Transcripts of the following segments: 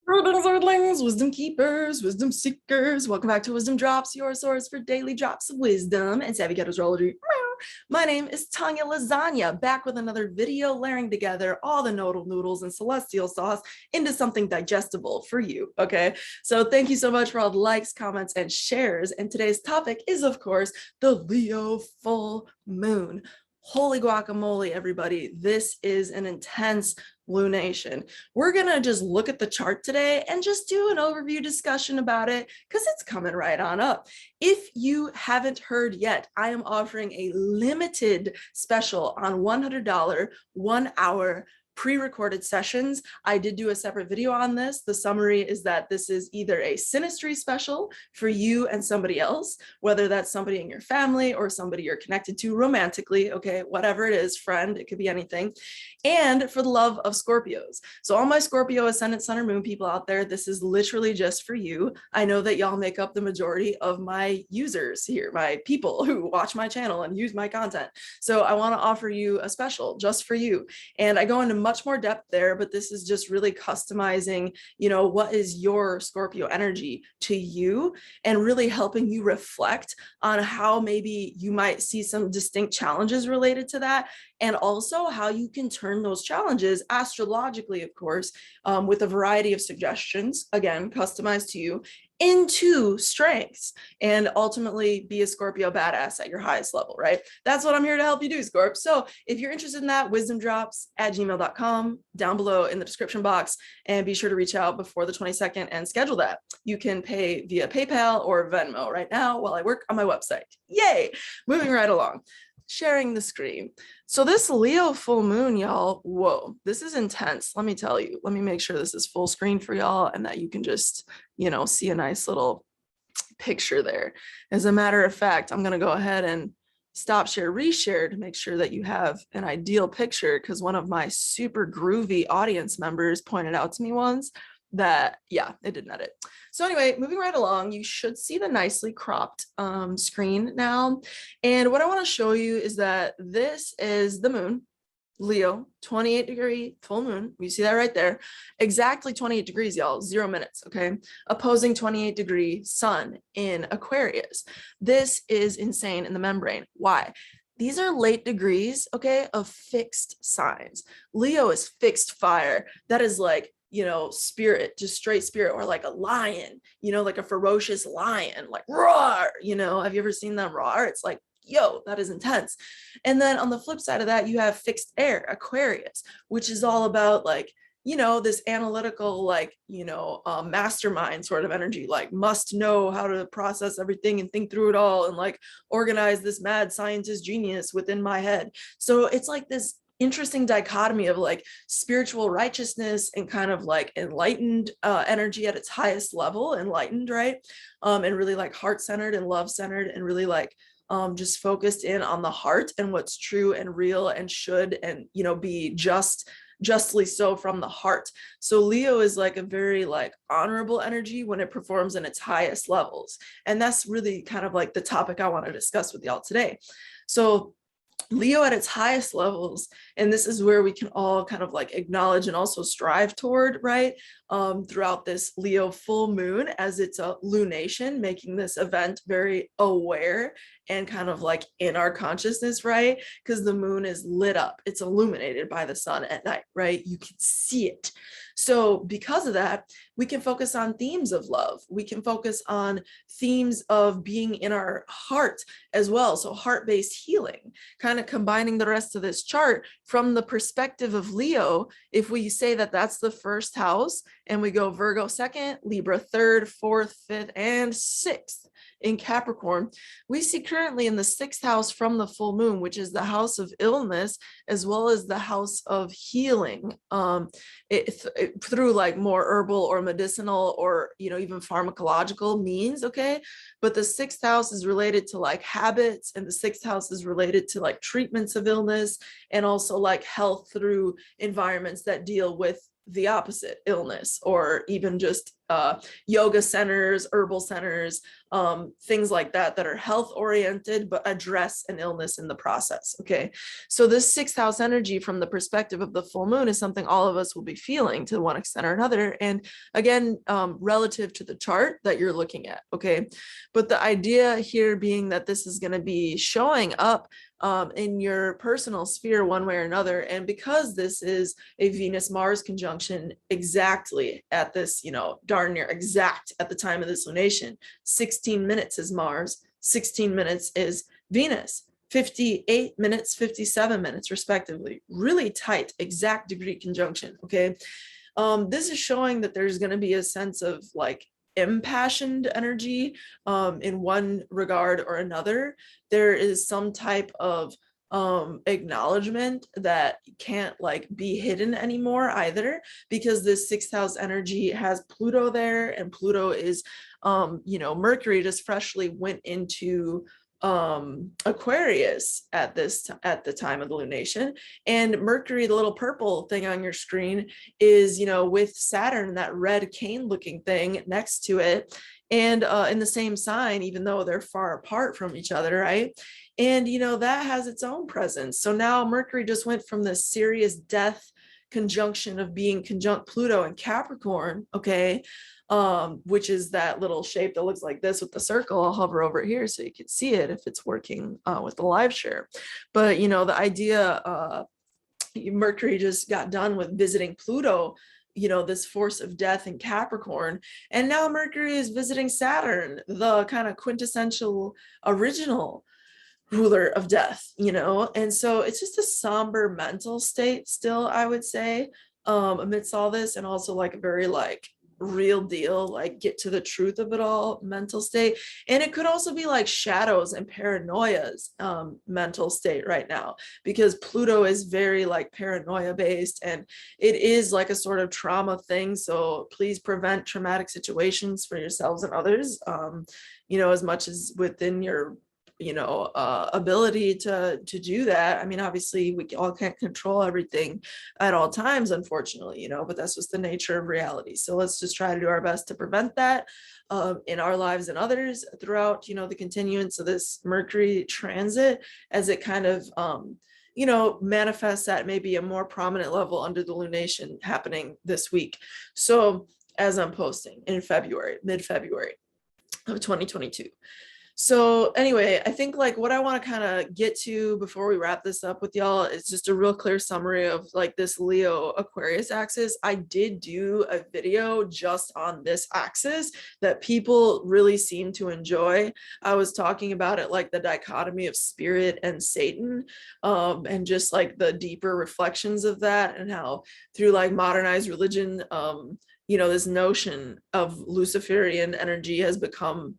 Greetings, Earthlings, wisdom keepers, wisdom seekers. Welcome back to WizdomDropz, your source for daily drops of wisdom and savvy Astrology. My name is TONIA Lasagna, back with another video layering together all the nodal noodles and celestial sauce into something digestible for you, okay? So thank you so much for all the likes, comments, and shares. And today's topic is, of course, the Leo full moon. Holy guacamole, everybody. This is an intense lunation. We're gonna just look at the chart today and just do an overview discussion about it because it's coming right on up. If you haven't heard yet, I am offering a limited special on $100 1-hour pre-recorded sessions. I did do a separate video on this. The summary is that this is either a Synastry special for you and somebody else, whether that's somebody in your family or somebody you're connected to romantically, okay, whatever it is, friend, it could be anything, and for the love of Scorpios. So all my Scorpio ascendant sun or moon people out there, this is literally just for you. I know that y'all make up the majority of my users here, my people who watch my channel and use my content. So I want to offer you a special just for you. And I go into much more depth there, but this is just really customizing, you know, what is your Scorpio energy to you and really helping you reflect on how maybe you might see some distinct challenges related to that, and also how you can turn those challenges astrologically, of course, with a variety of suggestions, again, customized to you, into strengths and ultimately be a Scorpio badass at your highest level, right? That's what I'm here to help you do, Scorp. So if you're interested in that, WizdomDropz@gmail.com, down below in the description box, and be sure to reach out before the 22nd and schedule that. You can pay via PayPal or Venmo right now while I work on my website. Yay! Moving right along. Sharing the screen. So this Leo full moon, y'all, whoa, this is intense. Let me tell you. Let me make sure this is full screen for y'all and that you can just, you know, see a nice little picture there. As a matter of fact, I'm going to go ahead and stop share, reshare to make sure that you have an ideal picture, because one of my super groovy audience members pointed out to me once that, yeah, it didn't edit. So anyway, moving right along, you should see the nicely cropped screen now. And what I want to show you is that this is the moon, Leo, 28-degree full moon. You see that right there. Exactly 28 degrees, y'all, 0 minutes, okay? Opposing 28-degree sun in Aquarius. This is insane in the membrane. Why? These are late degrees, okay, of fixed signs. Leo is fixed fire. That is like, you know, spirit, just straight spirit, or like a lion, you know, like a ferocious lion, like roar, you know, have you ever seen them roar? It's like, yo, that is intense. And then on the flip side of that, you have fixed air, Aquarius, which is all about like, you know, this analytical, like, you know, mastermind sort of energy, like must know how to process everything and think through it all and like organize this mad scientist genius within my head. So it's like this interesting dichotomy of like spiritual righteousness and kind of like enlightened energy at its highest level, enlightened, right? And really like heart-centered and love-centered and really like just focused in on the heart and what's true and real and should and, you know, be justly so from the heart. So Leo is like a very like honorable energy when it performs in its highest levels. And that's really kind of like the topic I want to discuss with y'all today. So Leo at its highest levels, and this is where we can all kind of like acknowledge and also strive toward, right? Throughout this Leo full moon, as it's a lunation, making this event very aware and kind of like in our consciousness, right? Because the moon is lit up, it's illuminated by the sun at night, right? You can see it. So because of that, we can focus on themes of love. We can focus on themes of being in our heart as well. So heart-based healing, kind of combining the rest of this chart from the perspective of Leo. If we say that that's the first house and we go Virgo second, Libra third, fourth, fifth, and sixth in Capricorn, we see currently in the sixth house from the full moon, which is the house of illness, as well as the house of healing, through like more herbal or medicinal or, you know, even pharmacological means, okay? But the sixth house is related to like habits, and the sixth house is related to like treatments of illness and also like health through environments that deal with the opposite, illness, or even just yoga centers, herbal centers, things like that that are health oriented but address an illness in the process. Okay, so this 6th house energy from the perspective of the full moon is something all of us will be feeling to one extent or another, and again, relative to the chart that you're looking at. Okay, but the idea here being that this is going to be showing up in your personal sphere one way or another. And because this is a Venus-Mars conjunction exactly at this, darn near exact at the time of this lunation, 16 minutes is Mars, 16 minutes is Venus, 58 minutes, 57 minutes respectively, really tight, exact degree conjunction. Okay. This is showing that there's going to be a sense of like impassioned energy in one regard or another. There is some type of acknowledgement that can't like be hidden anymore either, because this 6th house energy has Pluto there, and Pluto is Mercury just freshly went into Aquarius at the time of the lunation, and Mercury, the little purple thing on your screen, is with Saturn, that red cane looking thing next to it, and in the same sign, even though they're far apart from each other, right? And that has its own presence. So now Mercury just went from this serious death conjunction of being conjunct Pluto and Capricorn, okay, which is that little shape that looks like this with the circle. I'll hover over here so you can see it if it's working with the live share. But the idea, Mercury just got done with visiting Pluto, this force of death in Capricorn, and now Mercury is visiting Saturn, the kind of quintessential original ruler of death, and so it's just a somber mental state still, I would say, amidst all this, and also like a very like real deal, like get to the truth of it all mental state. And it could also be like shadows and paranoia's mental state right now, because Pluto is very like paranoia based, and it is like a sort of trauma thing. So please prevent traumatic situations for yourselves and others, as much as within your ability to do that. I mean, obviously we all can't control everything at all times, unfortunately, but that's just the nature of reality. So let's just try to do our best to prevent that in our lives and others throughout, the continuance of this Mercury transit, as it kind of, manifests at maybe a more prominent level under the lunation happening this week. So as I'm posting in mid-February of 2022. So anyway, I think like what I want to kind of get to before we wrap this up with y'all is just a real clear summary of like this Leo Aquarius axis. I did do a video just on this axis that people really seem to enjoy. I was talking about it like the dichotomy of spirit and Satan, and just like the deeper reflections of that, and how through like modernized religion, this notion of Luciferian energy has become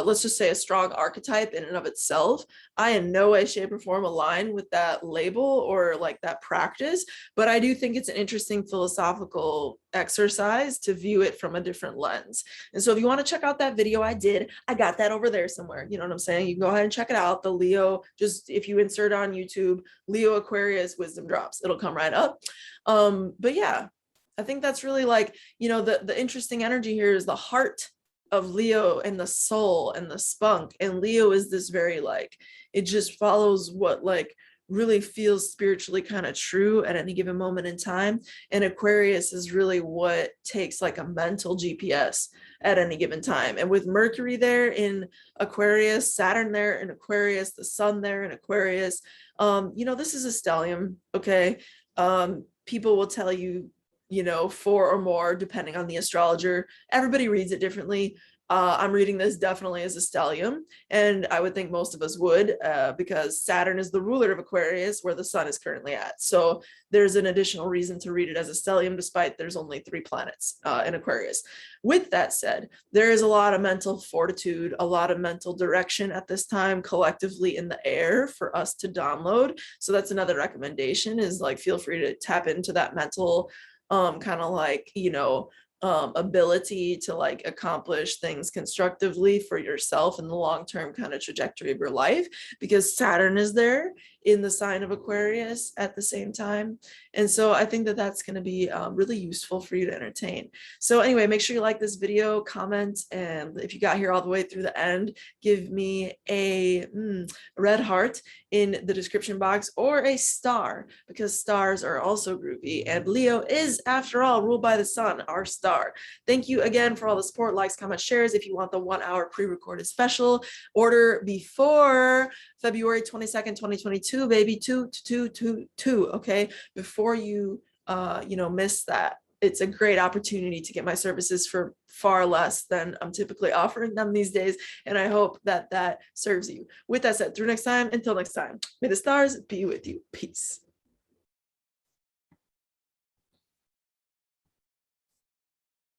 let's just say a strong archetype in and of itself. I in no way, shape, or form align with that label or like that practice, but I do think it's an interesting philosophical exercise to view it from a different lens. And so if you want to check out that video I got that over there somewhere. You know what I'm saying? You can go ahead and check it out. The Leo, just if you insert on YouTube, Leo Aquarius WizdomDropz, it'll come right up. But yeah, I think that's really like, the interesting energy here is the heart of Leo and the soul and the spunk. And Leo is this very like, it just follows what like really feels spiritually kind of true at any given moment in time. And Aquarius is really what takes like a mental GPS at any given time. And with Mercury there in Aquarius, Saturn there in Aquarius, the sun there in Aquarius, this is a stellium, okay? People will tell you, 4 or more, depending on the astrologer. Everybody reads it differently. I'm reading this definitely as a stellium, and I would think most of us would, because Saturn is the ruler of Aquarius, where the sun is currently at. So there's an additional reason to read it as a stellium, despite there's only 3 planets in Aquarius. With that said, there is a lot of mental fortitude, a lot of mental direction at this time collectively in the air for us to download. So that's another recommendation, is like, feel free to tap into that mental kind of like, ability to like accomplish things constructively for yourself in the long-term kind of trajectory of your life, because Saturn is there in the sign of Aquarius at the same time. And so I think that that's going to be really useful for you to entertain. So anyway, make sure you like this video, comment, and if you got here all the way through the end, give me a red heart in the description box or a star, because stars are also groovy. And Leo is, after all, ruled by the sun, our star. Thank you again for all the support, likes, comments, shares. If you want the 1 hour pre-recorded special, order before February 22nd, 2022, baby, 222, okay? Before you, miss that. It's a great opportunity to get my services for far less than I'm typically offering them these days. And I hope that that serves you. With that said, through next time, until next time, may the stars be with you. Peace.